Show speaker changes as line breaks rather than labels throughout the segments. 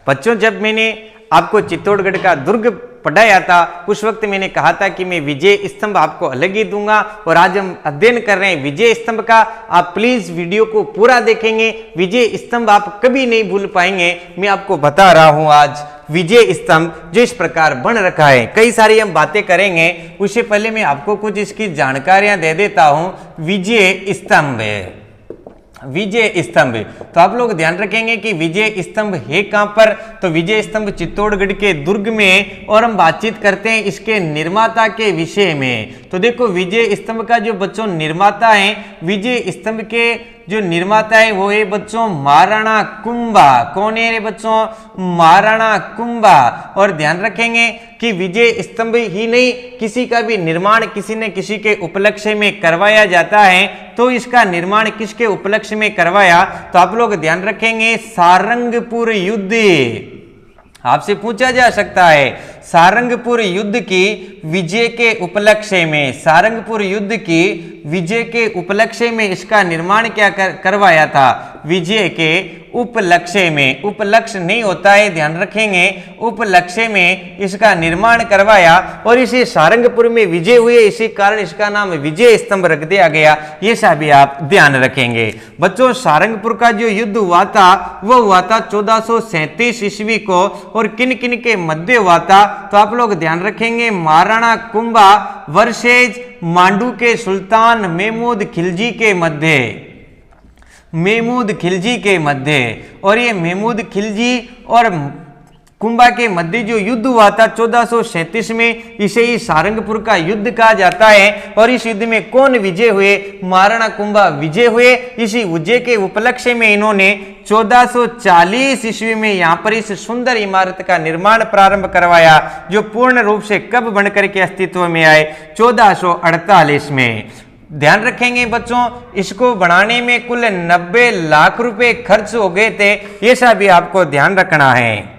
बच्चों, जब मैंने आपको चित्तौड़गढ़ का दुर्ग पढ़ाया था उस वक्त मैंने कहा था कि मैं विजय स्तंभ आपको अलग ही दूंगा, और आज हम अध्ययन कर रहे हैं विजय स्तंभ का। आप प्लीज वीडियो को पूरा देखेंगे, विजय स्तंभ आप कभी नहीं भूल पाएंगे। मैं आपको बता रहा हूं आज विजय स्तंभ जो इस प्रकार बन रखा है। कई सारी हम बातें करेंगे, उससे पहले मैं आपको कुछ इसकी जानकारियां दे देता हूं। विजय स्तंभ है, विजय स्तंभ, तो आप लोग ध्यान रखेंगे कि विजय स्तंभ है कहां पर, तो विजय स्तंभ चित्तौड़गढ़ के दुर्ग में। और हम बातचीत करते हैं इसके निर्माता के विषय में। तो देखो विजय स्तंभ का जो बच्चों निर्माता है, विजय स्तंभ के जो निर्माता है वो है बच्चों महाराणा कुंभा। कौन है रे बच्चों? महाराणा कुंभा। और ध्यान रखेंगे कि विजय स्तंभ ही नहीं, किसी का भी निर्माण किसी न किसी के उपलक्ष्य में करवाया जाता है। तो इसका निर्माण किसके उपलक्ष्य में करवाया, तो आप लोग ध्यान रखेंगे सारंगपुर युद्ध। आपसे पूछा जा सकता है सारंगपुर युद्ध की विजय के उपलक्ष्य में, सारंगपुर युद्ध की विजय के उपलक्ष्य में इसका निर्माण क्या करवाया था? विजय के उपलक्ष्य में, उपलक्ष्य नहीं होता है, ध्यान रखेंगे, उपलक्ष्य में इसका निर्माण करवाया। और इसी सारंगपुर में विजय हुए, इसी कारण इसका नाम विजय स्तंभ रख दिया गया। ये सभी आप ध्यान रखेंगे। बच्चों, सारंगपुर का जो युद्ध हुआ था वो हुआ था 1437 ईस्वी को, और किन किन के मध्य हुआ था, तो आप लोग ध्यान रखेंगे महाराणा कुंभा वर्सेज मांडू के सुल्तान महमूद खिलजी के मध्य, महमूद खिलजी के मध्य। और ये महमूद खिलजी और कुंभा के मध्य जो युद्ध हुआ था 1437 में, इसे ही सारंगपुर का युद्ध कहा जाता है। और इस युद्ध में कौन विजय हुए? महाराणा कुंभा विजय हुए। इसी विजय के उपलक्ष्य में इन्होंने 1440 ईस्वी में यहाँ पर इस सुंदर इमारत का निर्माण प्रारंभ करवाया, जो पूर्ण रूप से कब बनकर के अस्तित्व में आए? 1448 में। ध्यान रखेंगे बच्चों, इसको बनाने में कुल 90 लाख रुपए खर्च हो गए थे, ये सब भी आपको ध्यान रखना है।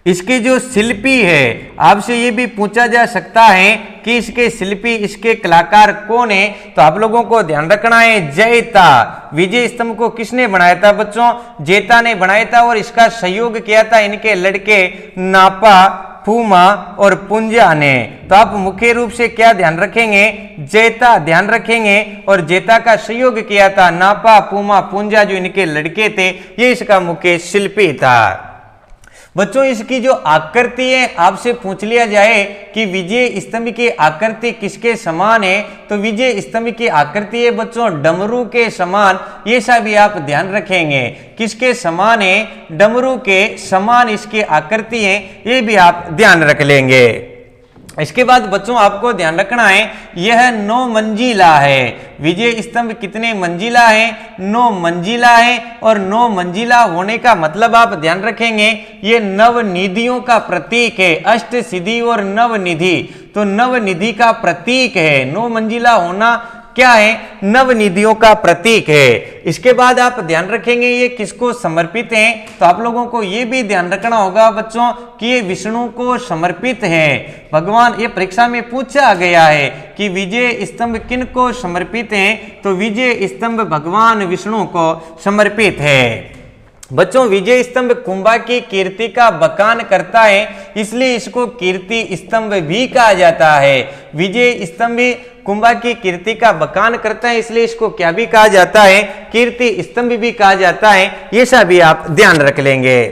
इसके जो शिल्पी है, आपसे ये भी पूछा जा सकता है कि इसके शिल्पी, इसके कलाकार कौन है, तो आप लोगों को ध्यान रखना है जैता। विजय स्तंभ को किसने बनाया था बच्चों? जैता ने बनाया था, और इसका सहयोग किया था इनके लड़के नापा, फूमा और पुंजा ने। तो आप मुख्य रूप से क्या ध्यान रखेंगे? जैता ध्यान रखेंगे, और जैता का सहयोग किया था नापा, फूमा, पुंजा, जो इनके लड़के थे, ये इसका मुख्य शिल्पी था। बच्चों, इसकी जो आकृति है, आपसे पूछ लिया जाए कि विजय स्तंभ की आकृति किसके समान है, तो विजय स्तंभ की आकृति है बच्चों डमरू के समान। ये सभी आप ध्यान रखेंगे, किसके समान है? डमरू के समान इसकी आकृति है, ये भी आप ध्यान रख लेंगे। इसके बाद बच्चों आपको ध्यान रखना है, यह 9 मंजिला है। विजय स्तंभ कितने मंजिला है? 9 मंजिला है। और 9 मंजिला होने का मतलब आप ध्यान रखेंगे, ये नवनिधियों का प्रतीक है। अष्ट सिद्धि और नवनिधि, तो नवनिधि का प्रतीक है। 9 मंजिला होना क्या है? नवनिधियों का प्रतीक है। इसके बाद आप ध्यान रखेंगे ये किसको समर्पित है, तो आप लोगों को ये भी ध्यान रखना होगा बच्चों कि ये विष्णु को समर्पित है। भगवान, ये परीक्षा में पूछा गया है कि विजय स्तंभ किन को समर्पित है, तो विजय स्तंभ भगवान विष्णु को समर्पित है। बच्चों, विजय स्तंभ कुंभा की कीर्ति का बखान करता है, इसलिए इसको कीर्ति स्तंभ भी कहा जाता है। विजय स्तंभ कुंभा की कीर्ति का बखान करता है, इसलिए इसको क्या भी कहा जाता है? कीर्ति स्तंभ भी कहा जाता है। ये सभी आप ध्यान रख लेंगे।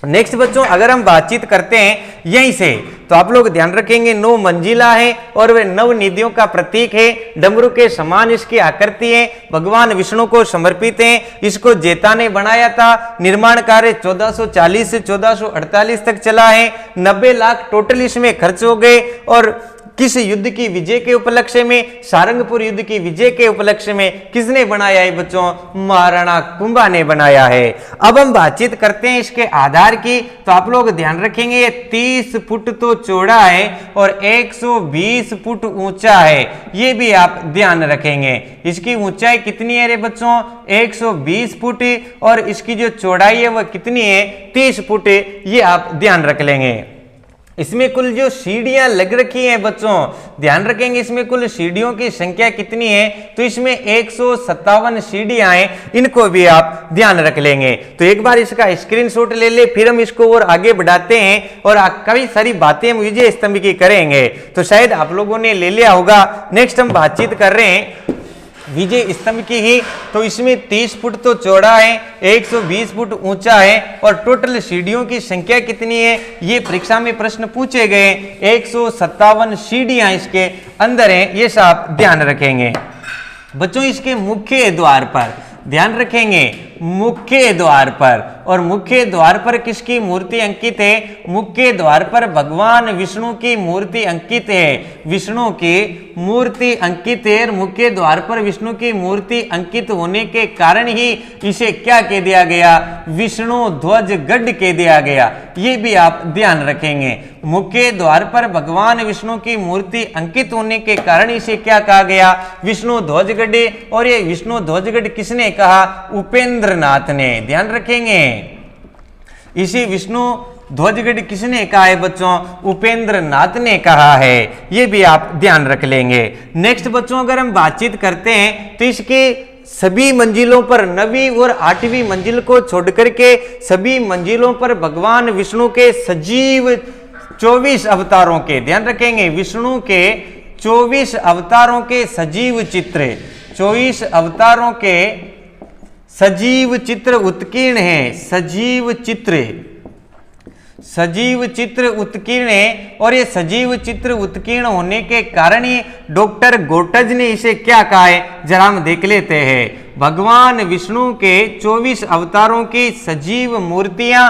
नेक्स्ट बच्चों, अगर हम बातचीत करते हैं यहीं से, तो आप लोग ध्यान रखेंगे 9 मंजिला है, और वे नवनिधियों का प्रतीक है। डमरू के समान इसकी आकृति है, भगवान विष्णु को समर्पित है। इसको जैता ने बनाया था। निर्माण कार्य 1440 से 1448 तक चला है। 90 लाख टोटल इसमें खर्च हो गए। और किस युद्ध की विजय के उपलक्ष्य में? सारंगपुर युद्ध की विजय के उपलक्ष्य में किसने बनाया है बच्चों? महाराणा कुंभा ने बनाया है। अब हम बातचीत करते हैं इसके आधार की, तो आप लोग ध्यान रखेंगे ये 30 फुट तो चौड़ा है और 120 फुट ऊंचा है, ये भी आप ध्यान रखेंगे। इसकी ऊंचाई कितनी है रे बच्चों? 120 फुट, और इसकी जो चौड़ाई है वह कितनी है? 30 फुट, ये आप ध्यान रख लेंगे। इसमें कुल जो सीढ़ियां लग रखी हैं बच्चों, ध्यान रखेंगे इसमें कुल सीढ़ियों की संख्या कितनी है, तो इसमें 157 सीढ़ियां हैं, इनको भी आप ध्यान रख लेंगे। तो एक बार इसका स्क्रीनशॉट ले ले, फिर हम इसको और आगे बढ़ाते हैं और कई सारी बातें हम विजय स्तंभ की करेंगे। तो शायद आप लोगों ने ले लिया होगा। नेक्स्ट हम बातचीत कर रहे हैं विजय स्तंभ की ही। तो इसमें 30 फुट तो चौड़ा है, 120 फुट ऊंचा है और टोटल सीढ़ियों की संख्या कितनी है, ये परीक्षा में प्रश्न पूछे गए। 157 सीढ़ियां इसके अंदर हैं, ये सब ध्यान रखेंगे बच्चों। इसके मुख्य द्वार पर ध्यान रखेंगे, मुख्य द्वार पर, और मुख्य द्वार पर किसकी मूर्ति अंकित है, मुख्य द्वार पर भगवान विष्णु की मूर्ति अंकित है, विष्णु की मूर्ति अंकित है। और मुख्य द्वार पर विष्णु की मूर्ति अंकित होने के कारण ही इसे क्या कह दिया गया, विष्णु ध्वज गढ़ कह दिया गया, ये भी आप ध्यान रखेंगे। मुख्य द्वार पर भगवान विष्णु की मूर्ति अंकित होने के कारण इसे क्या कहा गया, विष्णु ध्वजगढ़। और ये विष्णु ध्वजगढ़ किसने कहा, उपेंद्र नाथ ने, ध्यान रखेंगे। इसी विष्णु ध्वजगढ़ किसने कहा है बच्चों, उपेंद्र नाथ ने कहा है, ये भी आप ध्यान रख लेंगे। नेक्स्ट बच्चों अगर हम बातचीत करते हैं तो इसके सभी मंजिलों पर, 9वीं और 8वीं मंजिल को छोड़ करके सभी मंजिलों पर भगवान विष्णु के सजीव 24 अवतारों के, ध्यान रखेंगे, विष्णु के 24 अवतारों के सजीव चित्र, 24 अवतारों के सजीव चित्र उत्कीर्ण है, सजीव चित्र, सजीव चित्र उत्कीर्ण है। और ये सजीव चित्र उत्कीर्ण होने के कारण ही डॉक्टर गोटज ने इसे क्या कहा है, जरा हम देख लेते हैं। भगवान विष्णु के 24 अवतारों की सजीव मूर्तियां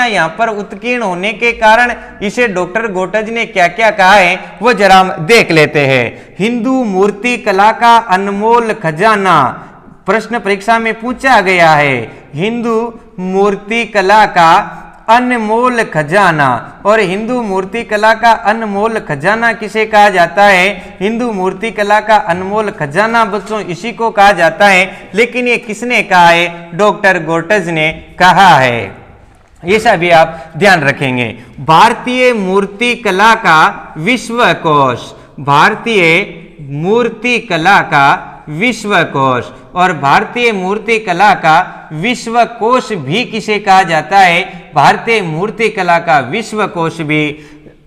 यहाँ पर उत्कीर्ण होने के कारण इसे डॉक्टर गोटज ने क्या क्या कहा है वो जरा हम देख लेते हैं। हिंदू मूर्ति कला का अनमोल खजाना, प्रश्न परीक्षा में पूछा गया है, हिंदू मूर्ति कला का अनमोल खजाना। और हिंदू मूर्ति कला का अनमोल खजाना किसे कहा जाता है, हिंदू मूर्ति कला का अनमोल खजाना बच्चों इसी को कहा जाता है। लेकिन ये किसने कहा है, डॉक्टर गोटज ने कहा है, ये सभी आप ध्यान रखेंगे। भारतीय मूर्ति कला का विश्वकोश, भारतीय मूर्ति कला का विश्वकोश, और भारतीय मूर्ति कला का विश्वकोश भी किसे कहा जाता है, भारतीय मूर्ति कला का विश्वकोश भी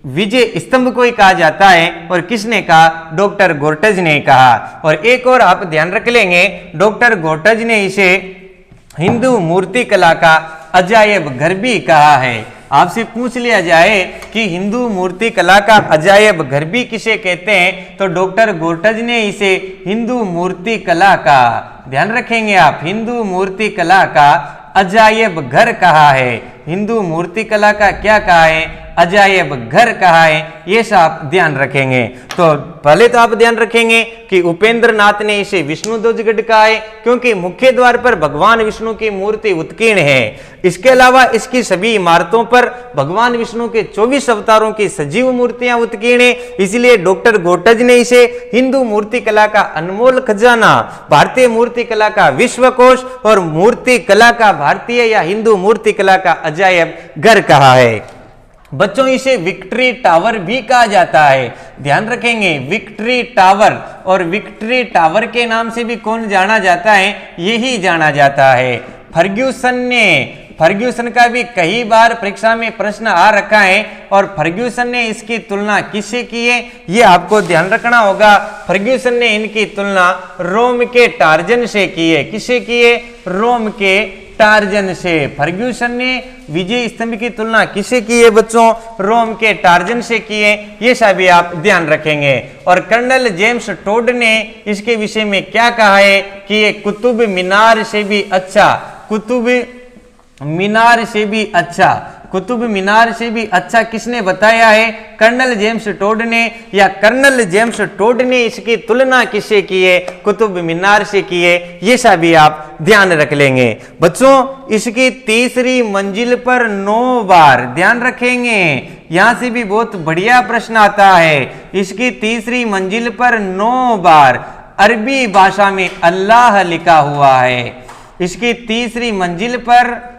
विजय स्तंभ को ही कहा जाता है। और किसने कहा, डॉक्टर गोटज ने कहा। और एक और आप ध्यान रख लेंगे, डॉक्टर गोटज ने इसे हिंदू मूर्ति कला का अजायब घर भी कहा है। आपसे पूछ लिया जाए कि हिंदू मूर्ति कला का अजायब घर भी किसे कहते हैं, तो डॉक्टर गोटज ने इसे हिंदू मूर्ति कला का, ध्यान रखेंगे आप, हिंदू मूर्ति कला का अजायब घर कहा है। हिंदू मूर्ति कला का क्या कहा है, अजायब घर कहा है, ये सब आप ध्यान रखेंगे। तो पहले तो आप ध्यान रखेंगे कि उपेंद्र नाथ ने इसे विष्णु ध्वजगढ़ कहा है क्योंकि मुख्य द्वार पर भगवान विष्णु की मूर्ति उत्कीर्ण है। इसके अलावा इसकी सभी इमारतों पर भगवान विष्णु के 24 अवतारों की सजीव मूर्तियां उत्कीर्ण है, इसलिए डॉक्टर गोटज ने इसे हिंदू मूर्ति कला का अनमोल खजाना, भारतीय मूर्ति कला का विश्वकोश और मूर्ति कला का भारतीय या हिंदू मूर्ति कला का अजायब घर कहा है। बच्चों इसे विक्ट्री टावर भी कहा जाता है, ध्यान रखेंगे, विक्ट्री टावर। और विक्ट्री टावर के नाम से भी कौन जाना जाता है, यही जाना जाता है फर्ग्यूसन ने। फर्ग्यूसन का भी कई बार परीक्षा में प्रश्न आ रखा है और फर्ग्यूसन ने इसकी तुलना किससे की है, ये आपको ध्यान रखना होगा। फर्ग्यूसन ने इनकी तुलना रोम के टार्जन से की है। किससे की है, रोम के टार्जन से। फर्ग्यूसन ने विजय स्तंभ की तुलना किससे की है बच्चों, रोम के टार्जन से की है, ये सभी आप ध्यान रखेंगे। और कर्नल जेम्स टोड ने इसके विषय में क्या कहा है कि ये कुतुब मीनार से भी अच्छा, कुतुब मीनार से भी अच्छा, कुतुब मीनार से भी अच्छा किसने बताया है, कर्नल जेम्स टोड ने। या कर्नल जेम्स टोड ने इसकी तुलना किससे की है, कुतुब मीनार से की है, ये सभी आप ध्यान रख लेंगे। बच्चों इसकी तीसरी मंजिल पर 9 बार, ध्यान रखेंगे, यहां से भी बहुत बढ़िया प्रश्न आता है। इसकी तीसरी मंजिल पर 9 बार अरबी भाषा में अल्लाह लिखा हुआ है। इसकी तीसरी मंजिल पर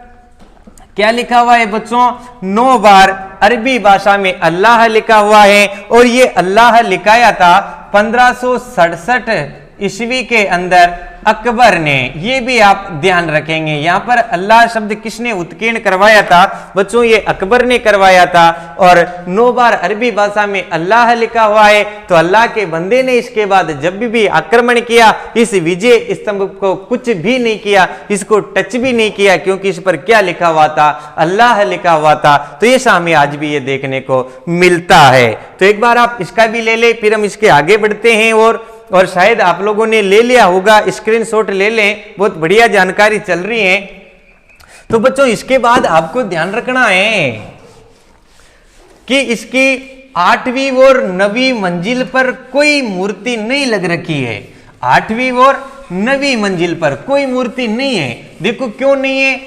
क्या लिखा हुआ है बच्चों, 9 बार अरबी भाषा में अल्लाह लिखा हुआ है और ये अल्लाह लिखाया था 1567 ईस्वी के अंदर अकबर ने। ये भी आप ध्यान रखेंगे। यहां पर अल्लाह शब्द किसने उत्कीर्ण करवाया था बच्चों? ये अकबर ने करवाया था। और 9 बार अरबी भाषा में अल्लाह लिखा हुआ है, तो अल्लाह के बंदे ने इसके बाद जब भी आक्रमण किया इस विजय स्तंभ को कुछ भी नहीं किया, इसको टच भी नहीं किया, क्योंकि इस पर क्या लिखा हुआ था? अल्लाह लिखा हुआ था। तो ये हमें आज भी ये देखने को मिलता है। तो एक बार आप इसका भी ले लें, फिर हम इसके आगे बढ़ते हैं। और शायद आप लोगों ने ले लिया होगा, स्क्रीनशॉट ले लें, बहुत बढ़िया जानकारी चल रही है। तो बच्चों इसके बाद आपको ध्यान रखना है कि इसकी 8वीं और 9वीं मंजिल पर कोई मूर्ति नहीं लग रखी है। 8वीं और 9वीं मंजिल पर कोई मूर्ति नहीं है। देखो क्यों नहीं है?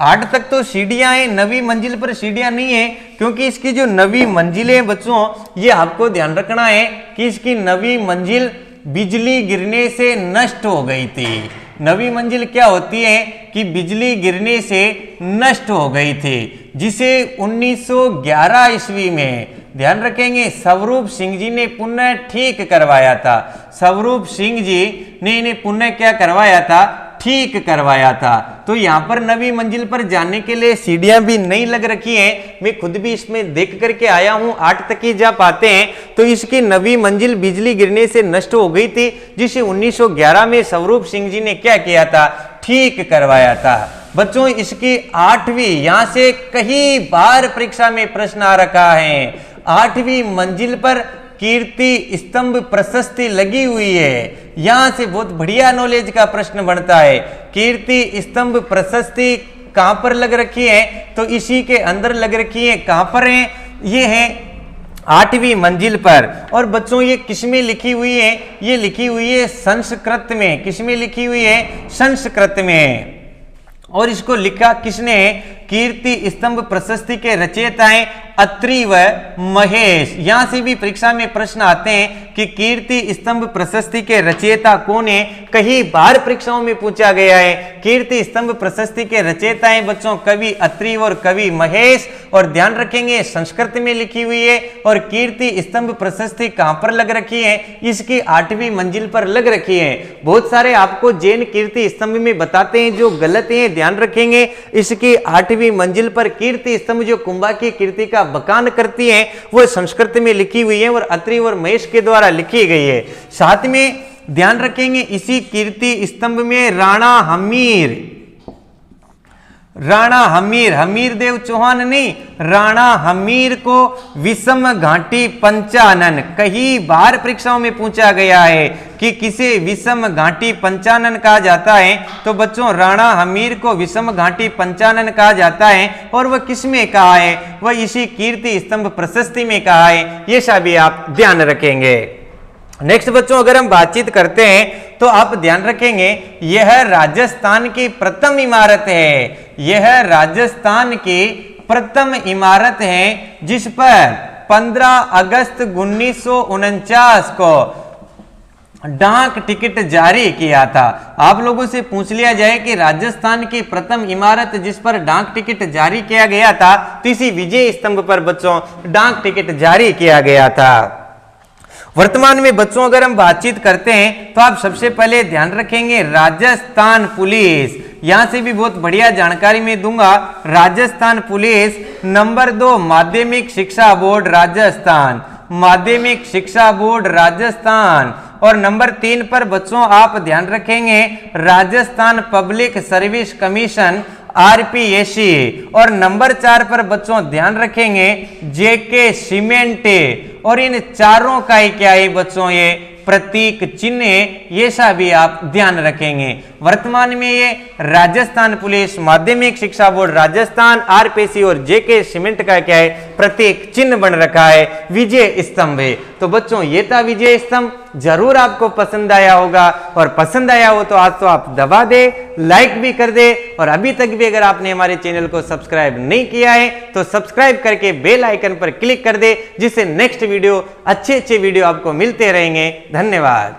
8 तक तो सीढ़ियां हैं, 9वीं मंजिल पर सीढ़ियां नहीं है, क्योंकि इसकी जो 9वीं मंजिल है बच्चों, ये आपको ध्यान रखना है कि इसकी 9वीं मंजिल बिजली गिरने से नष्ट हो गई थी। 9वीं मंजिल क्या होती है कि बिजली गिरने से नष्ट हो गई थी, जिसे 1911 ईस्वी में, ध्यान रखेंगे, स्वरूप सिंह जी ने पुनः ठीक करवाया था। स्वरूप सिंह जी ने इन्हें पुनः क्या करवाया था? ठीक करवाया था। तो यहाँ पर 9वीं मंजिल पर जाने के लिए सीढ़ियां भी नहीं लग रखी हैं। मैं खुद भी इसमें देख करके आया हूँ, 8 तक ही जा पाते हैं। तो इसकी 9वीं मंजिल बिजली गिरने से नष्ट हो गई थी, जिसे 1911 में स्वरूप सिंह जी ने क्या किया था? ठीक करवाया था। बच्चों इसकी 8वीं, यहां से कई बार परीक्षा में प्रश्न आ रखा है, 8वीं मंजिल पर कीर्ति स्तंभ प्रशस्ति लगी हुई है। यहां से बहुत बढ़िया नॉलेज का प्रश्न बनता है। कीर्ति स्तंभ प्रशस्ति कहां पर लग रखी है? तो इसी के अंदर लग रखी है। कहां पर है? ये है 8वीं मंजिल पर। और बच्चों ये किसमें लिखी हुई है? ये लिखी हुई है संस्कृत में। किसमें लिखी हुई है? संस्कृत में। और इसको लिखा किसने? कीर्ति स्तंभ प्रशस्ति के रचयिता हैं अत्रि व महेश। यहां से भी परीक्षा में प्रश्न आते हैं कि कीर्ति स्तंभ प्रशस्ति के रचयिता कौन है? कई बार परीक्षाओं में पूछा गया है। कीर्ति स्तंभ प्रशस्ति के रचयिता हैं बच्चों कवि अत्रि और कवि महेश। और ध्यान रखेंगे संस्कृत में लिखी हुई है। और कीर्ति स्तंभ प्रशस्ति कहां पर लग रखी है? इसकी 8वीं मंजिल पर लग रखी है। बहुत सारे आपको जैन कीर्ति स्तंभ में बताते हैं जो गलत है, ध्यान रखेंगे। इसकी 8वीं मंजिल पर कीर्ति स्तंभ जो कुंभा की कीर्ति का बखान करती है, वो संस्कृत में लिखी हुई है और अत्रि और महेश के द्वारा लिखी गई है। साथ में ध्यान रखेंगे इसी कीर्ति स्तंभ में राणा हमीर देव चौहान नहीं, राणा हमीर को विषम घाटी पंचानन, कई बार परीक्षाओं में पूछा गया है कि किसे विषम घाटी पंचानन कहा जाता है। तो बच्चों राणा हमीर को विषम घाटी पंचानन कहा जाता है। और वह किस में कहा है? वह इसी कीर्ति स्तंभ प्रशस्ति में कहा है। ये सभी आप ध्यान रखेंगे। नेक्स्ट बच्चों अगर हम बातचीत करते हैं तो आप ध्यान रखेंगे यह राजस्थान की प्रथम इमारत है। यह राजस्थान की प्रथम इमारत है जिस पर 15 अगस्त 1949 को डाक टिकट जारी किया था। आप लोगों से पूछ लिया जाए कि राजस्थान की प्रथम इमारत जिस पर डाक टिकट जारी किया गया था, तो इसी विजय स्तंभ पर बच्चों डाक टिकट जारी किया गया था। वर्तमान में बच्चों अगर हम बातचीत करते हैं तो आप सबसे पहले ध्यान रखेंगे राजस्थान पुलिस। यहां से भी बहुत बढ़िया जानकारी मैं दूंगा। राजस्थान पुलिस नंबर 2 माध्यमिक शिक्षा बोर्ड राजस्थान, माध्यमिक शिक्षा बोर्ड राजस्थान। और नंबर 3 पर बच्चों आप ध्यान रखेंगे Rajasthan public service commission RPSC. और नंबर 4 पर बच्चों ध्यान रखेंगे जेके सीमेंट। और इन चारों का ही क्या है बच्चों? ये प्रतीक चिन्ह है। ये सभी आप ध्यान रखेंगे। वर्तमान में ये राजस्थान पुलिस, माध्यमिक शिक्षा बोर्ड राजस्थान, आरपीएससी और जेके सीमेंट का क्या है? प्रतीक चिन्ह बन रखा है, विजय स्तंभ है। तो बच्चों ये था विजय स्तंभ। जरूर आपको पसंद आया होगा, और पसंद आया हो तो आज तो आप दबा दे, लाइक भी कर दे। और अभी तक भी अगर आपने हमारे चैनल को सब्सक्राइब नहीं किया है तो सब्सक्राइब करके बेल आइकन पर क्लिक कर दे, जिससे नेक्स्ट वीडियो अच्छे वीडियो आपको मिलते रहेंगे। धन्यवाद।